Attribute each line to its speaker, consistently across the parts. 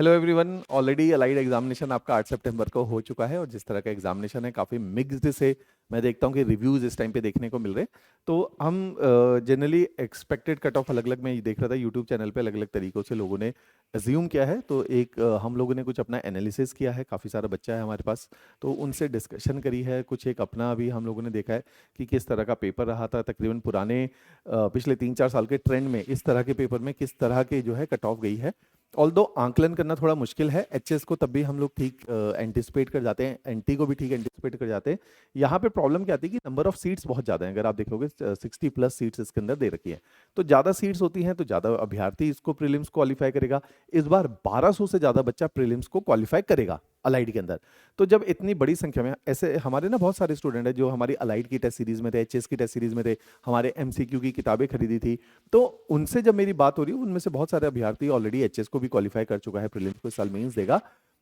Speaker 1: Hello everyone. Already allied examination आपका 8 सितंबर को हो चुका है और जिस तरह का एग्जामिनेशन है काफ़ी मिक्स्ड से मैं देखता हूँ कि रिव्यूज़ इस टाइम पे देखने को मिल रहे हैं। तो हम जनरली एक्सपेक्टेड कट ऑफ अलग अलग, मैं ये देख रहा था यूट्यूब चैनल पे अलग अलग तरीक़ों से लोगों ने अज्यूम किया है। तो एक हम लोगों ने कुछ अपना एनालिसिस किया है, काफ़ी सारा बच्चा है हमारे पास, तो उनसे डिस्कशन करी है। कुछ एक अपना भी हम लोगों ने देखा है कि किस तरह का पेपर रहा था। तकरीबन पुराने पिछले 3-4 साल के ट्रेंड में इस तरह के पेपर में किस तरह के जो है कट ऑफ गई है। ऑल्दो आंकलन करना थोड़ा मुश्किल है, एचएस को तब भी हम लोग ठीक एंटिसिपेट कर जाते हैं, एनटी को भी ठीक एंटिसिपेट कर जाते हैं। यहाँ पे प्रॉब्लम क्या आती है कि नंबर ऑफ सीट्स बहुत ज़्यादा हैं। अगर आप देखोगे 60+ सीट्स इसके अंदर दे रखी है, तो ज़्यादा सीट्स होती हैं तो ज़्यादा अभ्यर्थी इसको प्रीलिम्स क्वालिफाई करेगा। इस बार 1200 से ज़्यादा बच्चा प्रीलिम्स को क्वालिफाई करेगा अलाइड के अंदर। तो जब इतनी बड़ी संख्या में ऐसे हमारे ना बहुत सारे स्टूडेंट हैं जो हमारी अलाइड की टेस्ट सीरीज में थे, एचएस की टेस्ट सीरीज में थे, हमारे एमसीक्यू की किताबें खरीदी थी। तो उनसे जब मेरी बात हो रही है, उनमें से बहुत सारे अभ्यर्थी ऑलरेडी एचएस को भी क्वालिफाई कर चुका है, प्रीलिम्स को इस साल मेंस देगा।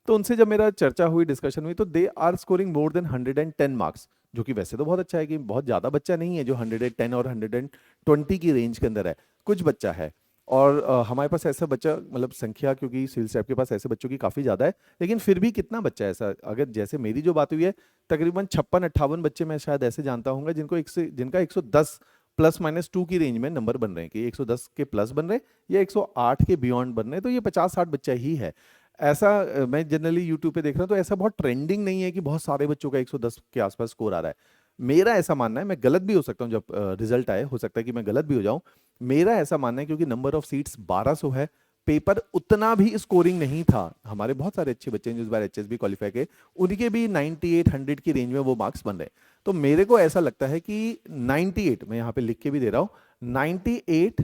Speaker 1: तो उनसे जब मेरा चर्चा हुई, डिस्कशन हुई, तो they are scoring more than 110 marks, जो कि वैसे तो बहुत अच्छा है कि बहुत ज्यादा बच्चा नहीं है जो 110 और 120 की रेंज के अंदर है, कुछ बच्चा है। और हमारे पास ऐसा बच्चा, मतलब संख्या क्योंकि सिविल स्टाफ के पास ऐसे बच्चों की काफ़ी ज़्यादा है, लेकिन फिर भी कितना बच्चा है ऐसा, अगर जैसे मेरी जो बात हुई है, तकरीबन 56-58 बच्चे मैं शायद ऐसे जानता हूँ जिनका 110 +-2 की रेंज में नंबर बन रहे हैं, कि 110 के प्लस बन रहे हैं या 108 के बियॉन्ड बन रहे हैं। तो ये 50-60 बच्चा ही है ऐसा। मैं जनरली यूट्यूब पे देख रहा हूँ, तो ऐसा बहुत ट्रेंडिंग नहीं है कि बहुत सारे बच्चों का 110 के आसपास स्कोर आ रहा है। मेरा ऐसा मानना है, मैं गलत भी हो सकता हूँ, जब रिजल्ट आए हो सकता है कि मैं गलत भी हो जाऊं। मेरा ऐसा मानना है क्योंकि नंबर ऑफ सीट्स 1200 है, पेपर उतना भी स्कोरिंग नहीं था। हमारे बहुत सारे अच्छे बच्चे हैं जो इस बार एचएस भी क्वालिफाई के, उनके भी 98-100 की रेंज में वो मार्क्स बन रहे हैं। तो मेरे को ऐसा लगता है कि 98, मैं यहाँ पे लिख के भी दे रहा हूँ, 98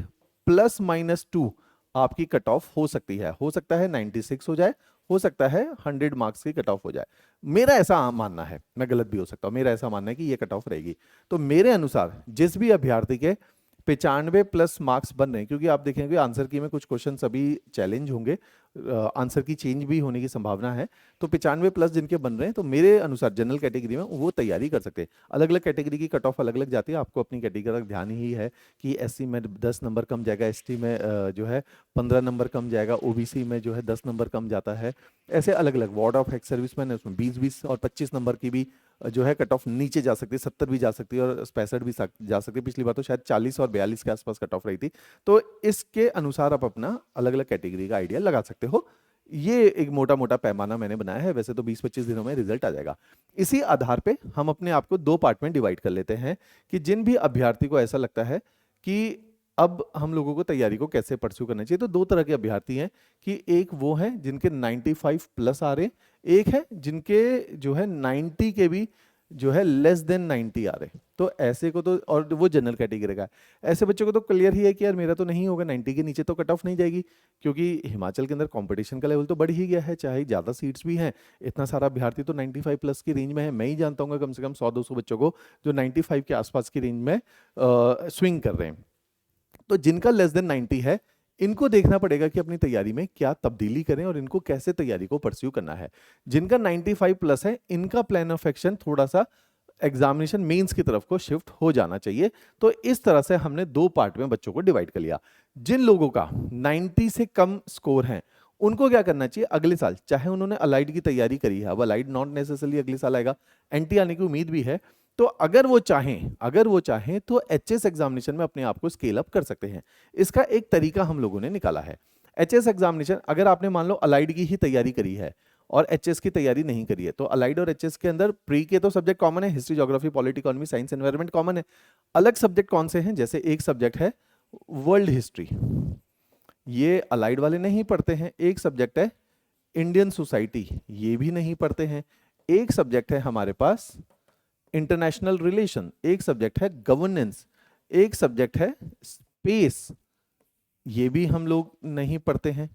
Speaker 1: +-2 आपकी कट ऑफ हो सकती है। हो सकता है 96 हो जाए, हो सकता है 100 मार्क्स की कट ऑफ हो जाए। मेरा ऐसा मानना है, मैं गलत भी हो सकता हूँ, मेरा ऐसा मानना है कि ये कट ऑफ रहेगी। तो मेरे अनुसार जिस भी अभ्यर्थी के 95+ मार्क्स बन रहे हैं, क्योंकि आप देखेंगे आंसर की में कुछ क्वेश्चन अभी चैलेंज होंगे, आंसर की चेंज भी होने की संभावना है। तो 95+ जिनके बन रहे हैं, तो मेरे अनुसार जनरल कैटेगरी में वो तैयारी कर सकते हैं। अलग अलग कैटेगरी की कट ऑफ अलग अलग जाती है, आपको अपनी कैटेगरी का ध्यान ही है कि एससी में 10 नंबर कम जाएगा, एसटी में जो है 15 नंबर कम जाएगा, ओबीसी में जो है 10 नंबर कम जाता है। ऐसे अलग अलग वार्ड ऑफ एक्स सर्विसमैन है, उसमें 20-20 और 25 नंबर की भी जो है कट ऑफ नीचे जा सकती है, 70 भी जा सकती है और 65 भी जा सकती है। पिछली बार तो शायद 40 और 42 के आसपास कट ऑफ रही थी। तो इसके अनुसार आप अपना अलग अलग कैटेगरी का आइडिया लगा सकते हो। ये एक मोटा मोटा पैमाना मैंने बनाया है, वैसे तो 20-25 दिनों में रिजल्ट आ जाएगा। इसी आधार पे हम अपने आप को 2 पार्ट में डिवाइड कर लेते हैं कि जिन भी अभ्यर्थी को ऐसा लगता है कि अब हम लोगों को तैयारी को कैसे परस्यू करना चाहिए, तो 2 तरह के अभ्यर्थी हैं कि एक वो हैं जिनके 95+ आ रहे हैं, एक है जिनके जो है 90 के भी जो है लेस देन 90 आ रहे हैं। तो ऐसे को तो, और वो जनरल कैटेगरी का है, ऐसे बच्चों को तो क्लियर ही है कि यार मेरा तो नहीं होगा, 90 के नीचे तो कट ऑफ नहीं जाएगी, क्योंकि हिमाचल के अंदर कंपटीशन का लेवल तो बढ़ ही गया है, चाहे ज़्यादा सीट्स भी हैं। इतना सारा अभ्यर्थी तो 95+ की रेंज में है। मैं ही जानता हूँ कम से कम 100-200 बच्चों को जो 95 के आसपास की रेंज में स्विंग कर रहे हैं। तो जिनका लेस देन 90 है, इनको देखना पड़ेगा कि अपनी तैयारी में क्या तब्दीली करें और इनको कैसे तैयारी को परस्यू करना है। जिनका 95+ है, इनका प्लान ऑफ एक्शन थोड़ा सा एग्जामिनेशन मेंस की तरफ को शिफ्ट हो जाना चाहिए। तो इस तरह से हमने 2 पार्ट में बच्चों को डिवाइड कर लिया। जिन लोगों का 90 से कम स्कोर है, उनको क्या करना चाहिए, अगले साल चाहे उन्होंने अलाइड की तैयारी करी है, अब अलाइड नॉट नेसेसरली अगले साल आएगा, एनटी आने की उम्मीद भी है, तो अगर वो चाहें तो एचएस एग्जामिनेशन में अपने आप को स्केल अप कर सकते हैं। इसका एक तरीका हम लोगों ने निकाला है। एचएस एग्जामिनेशन, अगर आपने मान लो अलाइड की ही तैयारी करी है और एचएस की तैयारी नहीं करी है, तो अलाइड और एचएस के अंदर प्री के तो सब्जेक्ट कॉमन है, history, geography, polity, economy, science, environment common है। अलग सब्जेक्ट कौन से हैं, जैसे एक सब्जेक्ट है वर्ल्ड हिस्ट्री, ये अलाइड वाले नहीं पढ़ते हैं। एक सब्जेक्ट है इंडियन सोसाइटी, ये भी नहीं पढ़ते हैं। एक सब्जेक्ट है हमारे पास इंटरनेशनल रिलेशन, एक सब्जेक्ट है गवर्नेंस, एक सब्जेक्ट है स्पेस, ये भी हम लोग नहीं पढ़ते हैं।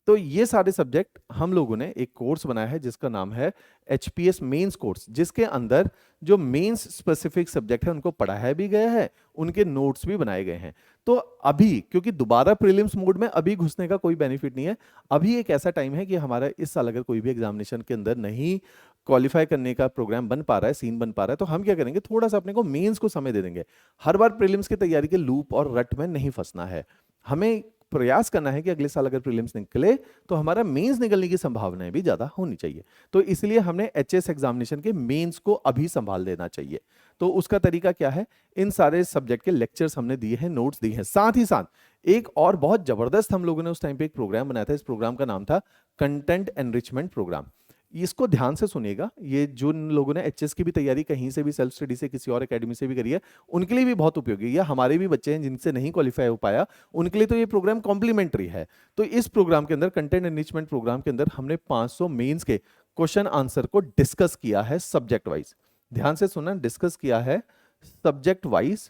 Speaker 1: तो ये सारे सब्जेक्ट हम लोगों ने एक कोर्स बनाया है जिसका नाम है एचपीएस मेंस कोर्स, जिसके अंदर जो मेंस स्पेसिफिक सब्जेक्ट है उनको पढ़ाया भी गया है, उनके नोट्स भी बनाए गए हैं। तो अभी क्योंकि दोबारा प्रीलिम्स मोड में अभी घुसने का कोई बेनिफिट नहीं है, अभी एक ऐसा टाइम है कि हमारा इस साल अगर कोई भी एग्जामिनेशन के अंदर नहीं क्वालिफाई करने का प्रोग्राम बन पा रहा है, सीन बन पा रहा है, तो हम क्या करेंगे, थोड़ा सा अपने को मेंस को समय दे देंगे। हर बार प्रीलिम्स की तैयारी के लूप और रट में नहीं फंसना है, हमें प्रयास करना है कि अगले साल अगर प्रीलिम्स निकले तो हमारा मेंस निकलने की संभावनाएं भी ज्यादा होनी चाहिए। तो इसलिए हमने एचएस एग्जामिनेशन के मेंस को अभी संभाल लेना चाहिए। तो उसका तरीका क्या है, इन सारे सब्जेक्ट के लेक्चर्स हमने दिए हैं, नोट्स दिए हैं, साथ ही साथ एक और बहुत जबरदस्त हम लोगों ने उस टाइम पे एक प्रोग्राम बनाया था। इस प्रोग्राम का नाम था कंटेंट एनरिचमेंट प्रोग्राम। इसको ध्यान से सुनिएगा, ये जिन लोगों ने एचएस की भी तैयारी कहीं से भी, सेल्फ स्टडी से, किसी और एकेडमी से भी करी है, उनके लिए भी बहुत उपयोगी है। या हमारे भी बच्चे हैं जिनसे नहीं क्वालिफाई हो पाया, उनके लिए तो ये प्रोग्राम कॉम्प्लीमेंट्री है। तो इस प्रोग्राम के अंदर, कंटेंट एनरिचमेंट प्रोग्राम के अंदर, हमने 500 मेंस के क्वेश्चन आंसर को डिस्कस किया है सब्जेक्ट वाइज। ध्यान से सुनना, डिस्कस किया है सब्जेक्ट वाइज,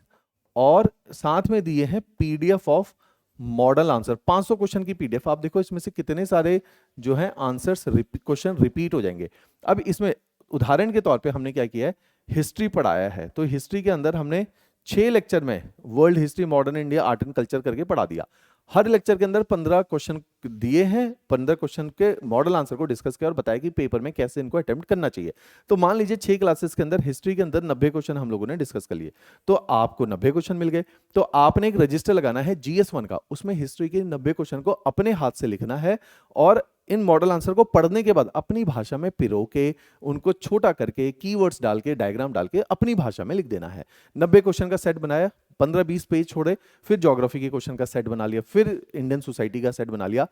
Speaker 1: और साथ में दिए हैं PDF of model answer. 500 question की पीडीएफ। आप देखो इसमें से कितने सारे जो है आंसर्स, क्वेश्चन रिपीट हो जाएंगे। अब इसमें उदाहरण के तौर पे हमने क्या किया है, हिस्ट्री पढ़ाया है। तो हिस्ट्री के अंदर हमने 6 लेक्चर में world history, modern India, art and culture करके पढ़ा दिया। हर लेक्चर के अंदर 15 क्वेश्चन दिए हैं, 15 क्वेश्चन के मॉडल आंसर को डिस्कस किया और बताया कि पेपर में कैसे इनको अटेम्प्ट करना चाहिए। तो मान लीजिए 6 क्लासेस के अंदर हिस्ट्री के अंदर 90 क्वेश्चन हम लोगों ने डिस्कस कर लिए, तो आपको 90 क्वेश्चन मिल गए। तो आपने एक रजिस्टर लगाना है GS1 का, उसमें हिस्ट्री के 90 क्वेश्चन को अपने हाथ से लिखना है, और इन मॉडल आंसर को पढ़ने के बाद अपनी भाषा में पिरो के, उनको छोटा करके, कीवर्ड्स डाल के, डायग्राम डाल के अपनी भाषा में लिख देना है। 90 क्वेश्चन का सेट बनाया, 15-20 पेज छोड़े, फिर ज्योग्राफी के क्वेश्चन का सेट बना लिया, फिर इंडियन सोसाइटी का सेट बना लिया।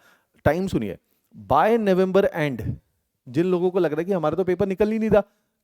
Speaker 1: टाइम सुनिए, बाय नवंबर एंड, जिन लोगों को लग रहा है कि हमारा तो पेपर निकल ही नहीं रहा,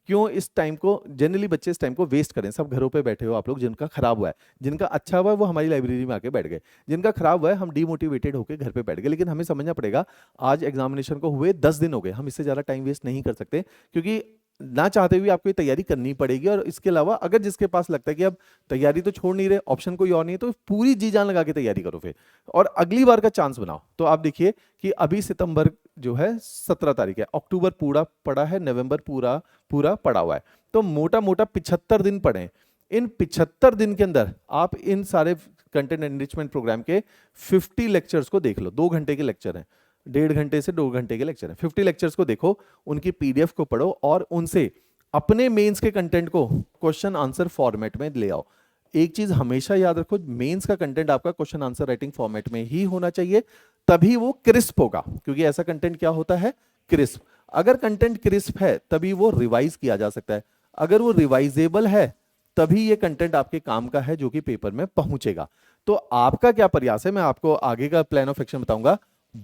Speaker 1: क्यों इस टाइम को, जनरली बच्चे इस टाइम को वेस्ट करें। सब घरों पे बैठे हो आप लोग, जिनका खराब हुआ है, जिनका अच्छा हुआ है वो हमारी लाइब्रेरी में आके बैठ गए, जिनका खराब हुआ है हम डीमोटिवेटेड होकर घर पे बैठ गए। लेकिन हमें समझना पड़ेगा, आज एग्जामिनेशन को हुए 10 दिन हो गए, हम इससे ज्यादा टाइम वेस्ट नहीं कर सकते, क्योंकि ना चाहते हुए आपको ये तैयारी करनी पड़ेगी। और इसके अलावा अगर जिसके पास लगता है कि अब तैयारी तो छोड़ नहीं रहे, ऑप्शन कोई और नहीं है, तो पूरी जी जान लगा के तैयारी करो फिर, और अगली बार का चांस बनाओ। तो आप देखिए कि अभी सितंबर जो है 17 तारीख है, अक्टूबर पूरा पड़ा है, नवंबर पूरा पूरा पड़ा हुआ है, तो मोटा मोटा 75 दिन पड़े। इन 75 दिन के अंदर आप इन सारे कंटेंट एनरिचमेंट प्रोग्राम के 50 लेक्चर्स को देख लो। 2 घंटे के लेक्चर हैं, 1.5 घंटे से 2 घंटे के लेक्चर हैं। 50 लेक्चर्स को देखो, उनकी पीडीएफ को पढ़ो, और उनसे अपने मेंस के कंटेंट को क्वेश्चन आंसर फॉर्मेट में ले आओ। एक चीज हमेशा याद रखो, मेंस का कंटेंट आपका क्वेश्चन आंसर राइटिंग फॉर्मेट में ही होना चाहिए, तभी वो क्रिस्प होगा। क्योंकि ऐसा कंटेंट क्या होता है, क्रिस्प। अगर कंटेंट क्रिस्प है तभी वो रिवाइज किया जा सकता है, अगर वो रिवाइजेबल है तभी ये कंटेंट आपके काम का है, जो कि पेपर में पहुंचेगा। तो आपका क्या प्रयास है, मैं आपको आगे का प्लान ऑफ एक्शन बताऊंगा।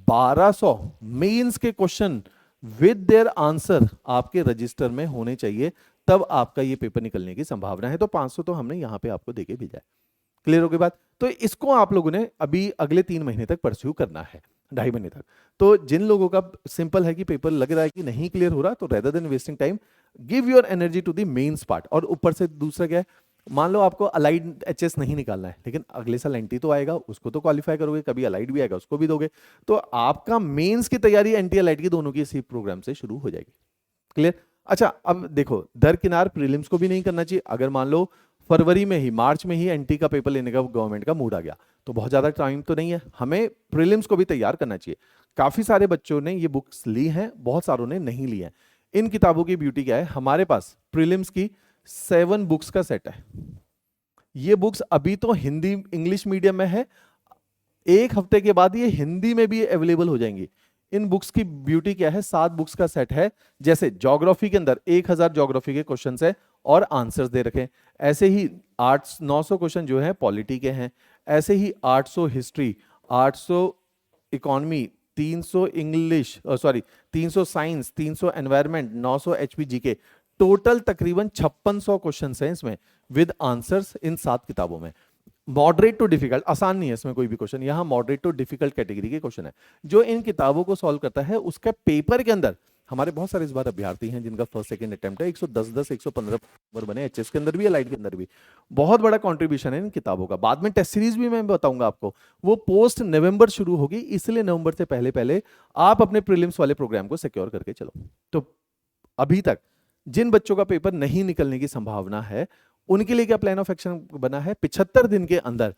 Speaker 1: 1200 मेंस के क्वेश्चन विद देयर आंसर आपके रजिस्टर में होने चाहिए, तब आपका ये पेपर निकलने की संभावना है। तो 500 तो हमने यहां पे आपको देके भेजा है। क्लियर हो गई बात? तो इसको आप लोगों ने अभी अगले 3 महीने तक परस्यू करना है, 2.5 महीने तक। तो जिन लोगों का सिंपल है कि पेपर लग रहा है कि नहीं क्लियर हो रहा, तो rather than wasting time, give your energy to the mains part. और ऊपर से दूसरा क्या है, मान लो आपको अलाइड एचएस नहीं निकालना है, लेकिन अगले साल एनटी तो आएगा, उसको तो क्वालिफाई करोगे, कभी अलाइड भी आएगा उसको भी दोगे, तो आपका मेंस की तैयारी एंटी अलाइड की दोनों की इसी प्रोग्राम से शुरू हो जाएगी। क्लियर? अच्छा, अब देखो, दरकिनार प्रीलिम्स को भी नहीं करना चाहिए। अगर मान लो फरवरी में ही, मार्च में ही एनटी का पेपर लेने का गवर्नमेंट का मूड आ गया, तो बहुत ज्यादा टाइम तो नहीं है, हमें प्रीलिम्स को भी तैयार करना चाहिए। काफी सारे बच्चों ने ये बुक्स ली हैं, बहुत सारों ने नहीं ली हैं। इन किताबों की ब्यूटी क्या है, हमारे पास प्रीलिम्स की 7 बुक्स का सेट है। ये बुक्स अभी तो हिंदी इंग्लिश मीडियम में है, 1 हफ्ते के बाद ये हिंदी में भी अवेलेबल हो जाएंगी। इन बुक्स की ब्यूटी क्या है, 7 बुक्स का सेट है। जैसे ज्योग्राफी के अंदर 1000 ज्योग्राफी के क्वेश्चन है और आंसर्स दे रखे हैं, ऐसे ही 900 क्वेश्चन जो है पॉलिटी के हैं, ऐसे ही 800 history, 800 economy, 300 English, 300 science, 300 environment, 900 HPG के, टोटल तकरीबन 5600 क्वेश्चन हैं इसमें विद आंसर्स इन 7 किताबों में। मॉडरेट टू डिफिकल्ट, आसान नहीं है इसमें कोई भी क्वेश्चन, यहां मॉडरेट टू डिफिकल्ट कैटेगरी के क्वेश्चन है। जो इन किताबों को सॉल्व करता है, उसका पेपर के अंदर, हमारे बहुत सारे इस बार अभ्यर्थी हैं जिनका फर्स्ट सेकंड अटेम्प्ट है, 110 115 नंबर बने, एचएस के अंदर भी, अलाइड के अंदर भी। बहुत बड़ा कंट्रीब्यूशन है इन किताबों का। बाद में टेस्ट सीरीज भी मैं बताऊंगा आपको, वो पोस्ट नवंबर शुरू होगी, इसलिए नवंबर से पहले पहले आप अपने प्रीलिम्स वाले प्रोग्राम को सिक्योर करके चलो। तो अभी तक जिन बच्चों का पेपर नहीं निकलने की संभावना है, उनके लिए क्या प्लान ऑफ एक्शन बना है, 75 दिन के अंदर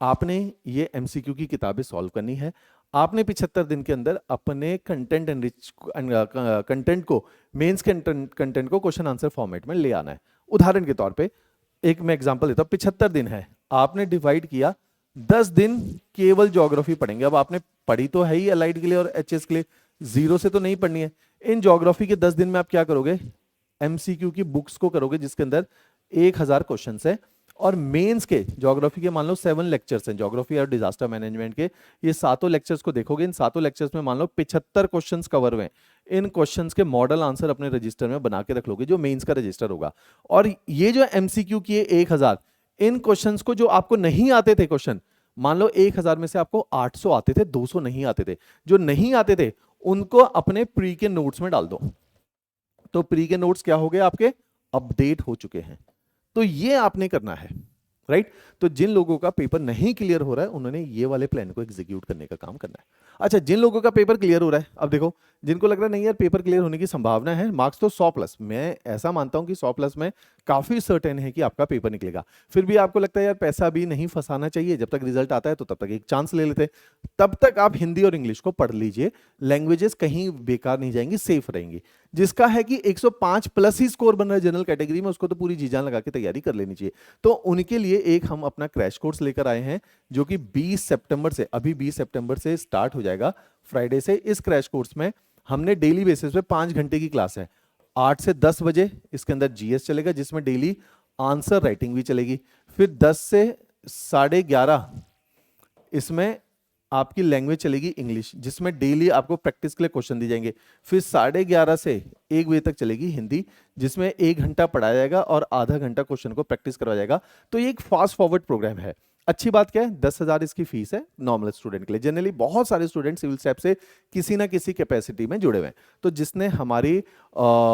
Speaker 1: आपने ये एमसीक्यू की किताबें सॉल्व करनी है। आपने 75 दिन के अंदर अपने कंटेंट एनरिच कंटेंट को, मेंस कंटेंट को क्वेश्चन आंसर फॉर्मेट में ले आना है। उदाहरण के तौर पे एक मैं एग्जांपल देता हूं, 75 दिन है, आपने डिवाइड किया 10 दिन केवल ज्योग्राफी पढ़ेंगे। अब आपने पढ़ी तो है ही अलाइड के लिए और एचएस के लिए, जीरो से तो नहीं पढ़नी है। इन ज्योग्राफी के 10 दिन में आप क्या करोगे, एमसीक्यू की बुक्स को करोगे जिसके अंदर 1000 क्वेश्चन है। और मेंस के ज्योग्राफी के मान लो 7 लेक्चर्स हैं ज्योग्राफी और डिजास्टर मैनेजमेंट के, ये सातों लेक्चर्स को देखोगे। इन सातों लेक्चर्स में मान लो 75 क्वेश्चंस कवर हुए हैं। इन क्वेश्चंस के मॉडल आंसर अपने रजिस्टर में बना के रख लोगे, जो मेंस का रजिस्टर होगा। और ये जो एमसीक्यू की 1000, इन क्वेश्चंस को जो आपको नहीं आते थे क्वेश्चन, मान लो 1000 में से आपको 800 आते थे, 200 नहीं आते थे, जो नहीं आते थे उनको अपने प्री के नोट्स में डाल दो। तो प्री के नोट्स क्या हो गए आपके, अपडेट हो चुके हैं। तो ये आपने करना है, राइट। तो जिन लोगों का पेपर नहीं क्लियर हो रहा है उन्होंने ये वाले प्लान को एग्जीक्यूट करने का काम करना है। अच्छा, जिन लोगों का पेपर क्लियर हो रहा है, अब देखो, जिनको लग रहा है नहीं यार पेपर क्लियर होने की संभावना है, मार्क्स तो 100+, मैं ऐसा मानता हूं कि 100+ में काफी सर्टेन है कि आपका पेपर निकलेगा। फिर भी आपको लगता है यार पैसा भी नहीं फंसाना चाहिए, जब तक रिजल्ट आता है तो तब तक एक चांस ले लेते, तब तक आप हिंदी और इंग्लिश को पढ़ लीजिए। लैंग्वेजेस कहीं बेकार नहीं जाएंगी, सेफ रहेंगी। जिसका है कि 105+ ही स्कोर बन रहा है जनरल कैटेगरी में, उसको तो पूरी जी जान लगा के तैयारी कर लेनी चाहिए। तो उनके लिए एक हम अपना क्रैश कोर्स लेकर आए हैं, जो कि 20 सितंबर से, अभी 20 सितंबर से स्टार्ट हो जाएगा, फ्राइडे से। इस क्रैश कोर्स में हमने डेली बेसिस पे 5 घंटे की क्लास है, 8 से 10 बजे इसके अंदर जीएस चलेगा, जिसमें डेली आंसर राइटिंग भी चलेगी। फिर 10 से 11:30 इसमें आपकी लैंग्वेज चलेगी इंग्लिश, जिसमें डेली आपको प्रैक्टिस के लिए क्वेश्चन दिए जाएंगे। फिर 11:30 से 1 बजे तक चलेगी हिंदी, जिसमें 1 घंटा पढ़ाया जाएगा और आधा घंटा क्वेश्चन को प्रैक्टिस करवाया जाएगा। तो ये एक फास्ट फॉरवर्ड प्रोग्राम है। अच्छी बात क्या है, 10,000 इसकी फीस है नॉर्मल स्टूडेंट के लिए। जनरली बहुत सारे स्टूडेंट सिविल स्टेप से किसी ना किसी कैपेसिटी में जुड़े हुए हैं। तो जिसने हमारी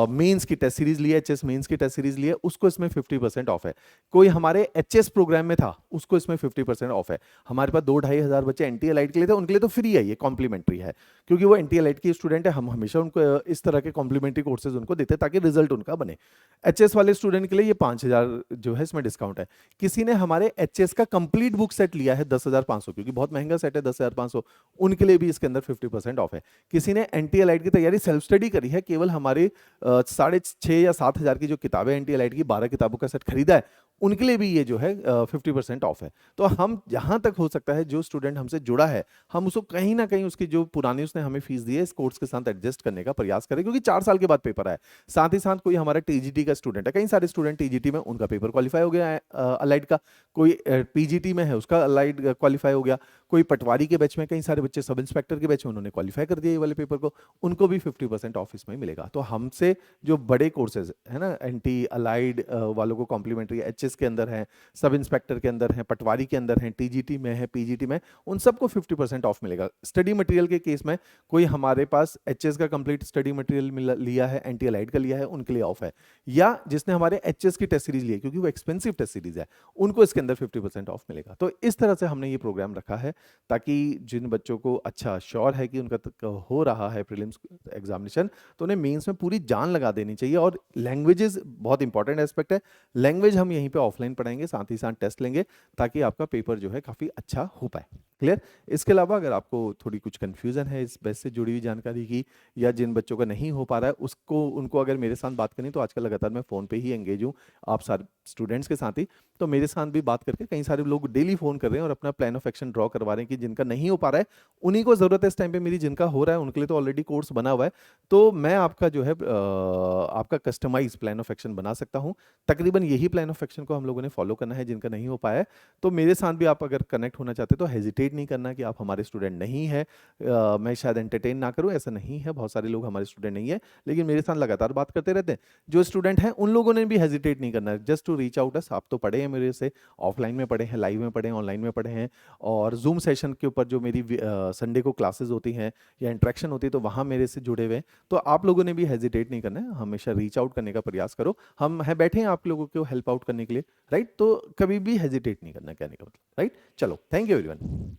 Speaker 1: मेंस की टेस्ट सीरीज ली है, एचएस मेंस की टेस्ट सीरीज ली है, उसको इसमें 50% ऑफ है। कोई हमारे एचएस प्रोग्राम में था, उसको इसमें 50% ऑफ है। हमारे पास 2-2,500 बच्चे एनटी एलाइड के लिए थे, उनके लिए तो फ्री है, ये कॉम्प्लीमेंट्री है, क्योंकि वो एनटी एलाइड की स्टूडेंट है। हम हमेशा उनको इस तरह के कॉम्प्लीमेंट्री कोर्सेज उनको देते ताकि रिजल्ट उनका बने। एचएस वाले स्टूडेंट के लिए ये 5,000 जो है इसमें डिस्काउंट है। किसी ने हमारे एचएस का कंप्लीट बुक सेट लिया है 10,500, क्योंकि बहुत महंगा सेट है 10,500, उनके लिए भी इसके अंदर 50% ऑफ है। किसी ने एनटी एलाइड की तैयारी सेल्फ स्टडी करी है, केवल हमारे 6,500 या 7,000 की जो किताबें एनटी एलाइड की 12 किताबों का सेट खरीदा है, उनके लिए भी ये जो है 50% ऑफ है। तो हम जहां तक हो सकता है, जो स्टूडेंट हमसे जुड़ा है, हम उसको कहीं ना कहीं उसकी जो पुरानी उसने हमें फीस दी है इस कोर्स के साथ एडजस्ट करने का प्रयास करें, क्योंकि 4 साल के बाद पेपर है। साथ ही साथ कोई हमारा टीजीटी का स्टूडेंट है, कई सारे स्टूडेंट टीजीटी में उनका पेपर क्वालिफाई हो गया है अलाइड का, कोई पीजीटी में है उसका अलाइड क्वालिफाई हो गया, कोई पटवारी के बैच में, कई सारे बच्चे सब इंस्पेक्टर के बैच में उन्होंने क्वालिफाई कर दिया ये वाले पेपर को, उनको भी 50% ऑफ इसमें मिलेगा। तो हमसे जो बड़े कोर्सेज है ना, एनटी अलाइड वालों को कॉम्प्लीमेंट्री, एचएस के अंदर है, सब इंस्पेक्टर के अंदर है, पटवारी के अंदर है, टीजीटी में है, पीजीटी में, उन सबको 50% ऑफ मिलेगा। स्टडी मटेरियल के केस में कोई हमारे पास एचएस का कंप्लीट स्टडी मटेरियल लिया है, एनटी अलाइड का लिया है, उनके लिए ऑफ है। या जिसने हमारे एचएस की टेस्ट सीरीज ली है, क्योंकि वो एक्सपेंसिव टेस्ट सीरीज है, उनको इसके अंदर 50% ऑफ मिलेगा। तो इस तरह से हमने ये प्रोग्राम रखा है, ताकि जिन बच्चों को अच्छा श्योर है कि उनका हो रहा है प्रीलिम्स एग्जामिनेशन, तो उन्हें मेंस में पूरी जान लगा देनी चाहिए। और लैंग्वेजेस बहुत इंपॉर्टेंट एस्पेक्ट है, लैंग्वेज हम यहीं पे ऑफलाइन पढ़ाएंगे, साथ ही साथ टेस्ट लेंगे, ताकि आपका पेपर जो है काफ़ी अच्छा हो पाए। क्लियर। इसके अलावा अगर आपको थोड़ी कुछ कन्फ्यूजन है इस बैच से जुड़ी हुई जानकारी की, या जिन बच्चों का नहीं हो पा रहा है उसको उनको अगर मेरे साथ बात करनी, तो आजकल लगातार मैं फ़ोन पे ही एंगेज हूँ आप सारे स्टूडेंट्स के साथ ही, तो मेरे साथ भी बात करके कई सारे लोग डेली फ़ोन कर रहे हैं और अपना प्लान ऑफ एक्शन ड्रॉ करवा रहे हैं कि जिनका नहीं हो पा रहा है उन्हीं को ज़रूरत है इस टाइम पे मेरी, जिनका हो रहा है उनके लिए तो ऑलरेडी कोर्स बना हुआ है। तो मैं आपका जो है आपका कस्टमाइज प्लान ऑफ एक्शन बना सकता हूँ। तकरीबन यही प्लान ऑफ एक्शन को हम लोगों ने फॉलो करना है जिनका नहीं हो पाया है। तो मेरे साथ भी आप अगर कनेक्ट होना चाहते तो हेजिटेट नहीं करना कि आप हमारे स्टूडेंट नहीं है, मैं शायद एंटरटेन ना करूं, ऐसा नहीं है, बहुत सारे लोग हमारे स्टूडेंट नहीं है, लेकिन मेरे साथ लगातार बात करते रहते हैं। जो स्टूडेंट हैं उन लोगों ने भी हेजिटेट नहीं करना है, जस्ट टू रीच आउट अस। आप तो पढ़े हैं मेरे से, ऑफलाइन में पढ़े हैं, लाइव में पढ़े हैं, ऑनलाइन में पढ़े हैं, और जूम सेशन के ऊपर जो मेरी संडे को क्लासेस होती हैं या इंटरेक्शन होती है तो वहाँ मेरे से जुड़े हुए हैं। तो आप लोगों ने भी हेजिटेट नहीं करना है, हमेशा रीच आउट करने का प्रयास करो, हम हैं बैठे हैं आप लोगों को हेल्प आउट करने के लिए, राइट। तो कभी भी हेजिटेट नहीं करना कहने का मतलब, राइट। चलो, थैंक यू एवरीवन।